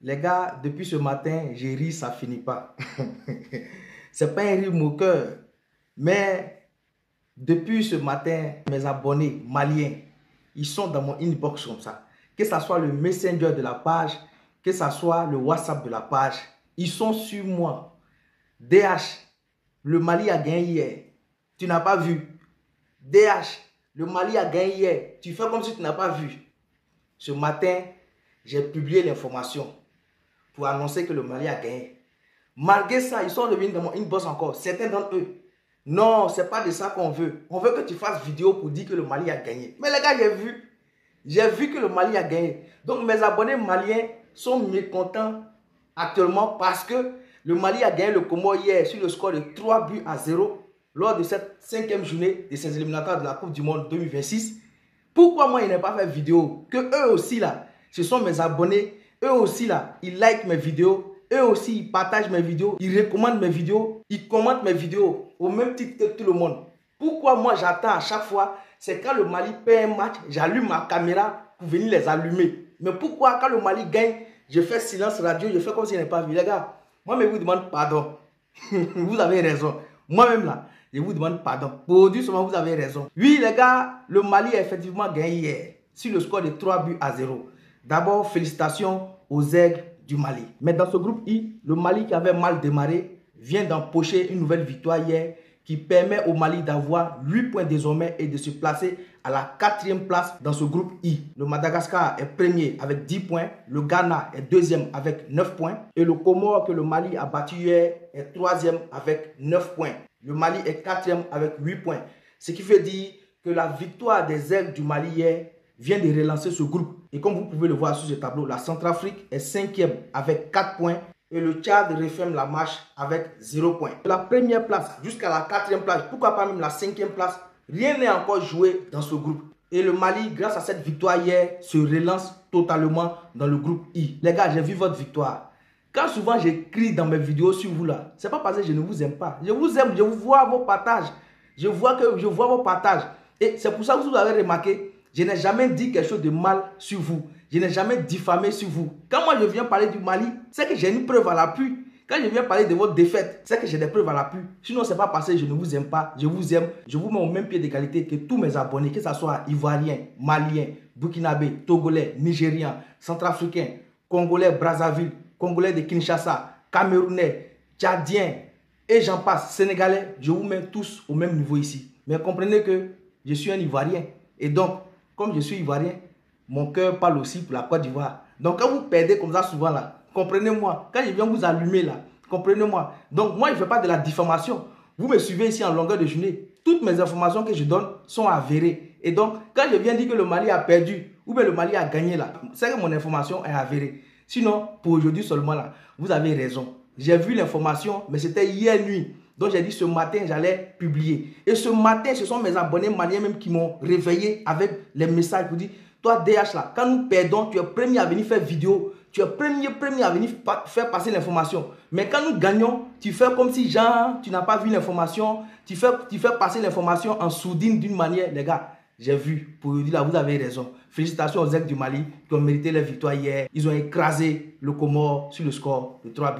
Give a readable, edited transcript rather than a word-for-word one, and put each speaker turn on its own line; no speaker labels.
Les gars, depuis ce matin, j'ai ri, ça finit pas. C'est pas un rire moqueur, mais depuis ce matin, mes abonnés maliens, ils sont dans mon inbox comme ça. Que ce soit le Messenger de la page, que ce soit le WhatsApp de la page, ils sont sur moi. DH, le Mali a gagné hier. Tu n'as pas vu. DH, le Mali a gagné hier. Tu fais comme si tu n'as pas vu. Ce matin, j'ai publié l'information pour annoncer que le Mali a gagné. Malgré ça, ils sont revenus dans mon inbox encore. Certains d'entre eux. Non, ce n'est pas de ça qu'on veut. On veut que tu fasses vidéo pour dire que le Mali a gagné. Mais les gars, j'ai vu. J'ai vu que le Mali a gagné. Donc mes abonnés maliens sont mécontents actuellement parce que le Mali a gagné le Comore hier sur le score de 3-0 lors de cette 5e journée de ces éliminatoires de la Coupe du Monde 2026. Pourquoi moi, il n'ai pas fait vidéo? Que eux aussi là, ce sont mes abonnés. Eux aussi là, ils likent mes vidéos. Eux aussi, ils partagent mes vidéos. Ils recommandent mes vidéos. Ils commentent mes vidéos au même titre que tout le monde. Pourquoi moi, j'attends à chaque fois? C'est quand le Mali perd un match, j'allume ma caméra pour venir les allumer. Mais pourquoi quand le Mali gagne, je fais silence radio, je fais comme si je n'ai pas vu? Les gars, moi, je vous demande pardon. Vous avez raison. Moi-même là, je vous demande pardon. Pour dire seulement, vous avez raison. Oui, les gars, le Mali a effectivement gagné hier sur le score de 3-0. D'abord, félicitations aux aigles du Mali. Mais dans ce groupe I, le Mali qui avait mal démarré vient d'empocher une nouvelle victoire hier qui permet au Mali d'avoir 8 points désormais et de se placer à la 4e place dans ce groupe I. Le Madagascar est premier avec 10 points, le Ghana est 2e avec 9 points et le Comore que le Mali a battu hier est 3e avec 9 points. Le Mali est 4e avec 8 points. Ce qui veut dire que la victoire des aigles du Mali hier vient de relancer ce groupe. Et comme vous pouvez le voir sur ce tableau, la Centrafrique est 5e avec 4 points et le Tchad referme la marche avec 0 points. De la première place jusqu'à la 4e place, pourquoi pas même la 5e place, rien n'est encore joué dans ce groupe. Et le Mali, grâce à cette victoire hier, se relance totalement dans le groupe I. Les gars, j'ai vu votre victoire. Quand souvent j'écris dans mes vidéos sur vous là, c'est pas parce que je ne vous aime pas. Je vous aime, je vous vois vos partages. Je vois vos partages. Et c'est pour ça que vous avez remarqué, je n'ai jamais dit quelque chose de mal sur vous. Je n'ai jamais diffamé sur vous. Quand moi je viens parler du Mali, c'est que j'ai une preuve à l'appui. Quand je viens parler de votre défaite, c'est que j'ai des preuves à l'appui. Sinon, ce n'est pas parce que je ne vous aime pas. Je vous aime. Je vous mets au même pied d'égalité que tous mes abonnés, que ce soit Ivoiriens, Maliens, Burkinabés, Togolais, Nigériens, Centrafricains, Congolais, Brazzaville, Congolais de Kinshasa, Camerounais, Tchadiens et j'en passe, Sénégalais. Je vous mets tous au même niveau ici. Mais comprenez que je suis un Ivoirien. Et donc, comme je suis Ivoirien, mon cœur parle aussi pour la Côte d'Ivoire. Donc quand vous perdez comme ça souvent là, comprenez-moi. Quand je viens vous allumer là, comprenez-moi. Donc moi je ne fais pas de la diffamation. Vous me suivez ici en longueur de journée. Toutes mes informations que je donne sont avérées. Et donc quand je viens dire que le Mali a perdu ou bien le Mali a gagné là, c'est que mon information est avérée. Sinon, pour aujourd'hui seulement là, vous avez raison. J'ai vu l'information, mais c'était hier nuit. Donc j'ai dit ce matin, j'allais publier. Et ce matin, ce sont mes abonnés maliens même qui m'ont réveillé avec les messages pour dire, toi DH là, quand nous perdons, tu es premier à venir faire vidéo. Tu es premier à venir faire passer l'information. Mais quand nous gagnons, tu fais comme si genre, tu n'as pas vu l'information. Tu fais passer l'information en sourdine d'une manière. Les gars, j'ai vu. Pour vous dire là, vous avez raison. Félicitations aux aigles du Mali qui ont mérité leur victoire hier. Ils ont écrasé le Comore sur le score de 3-0.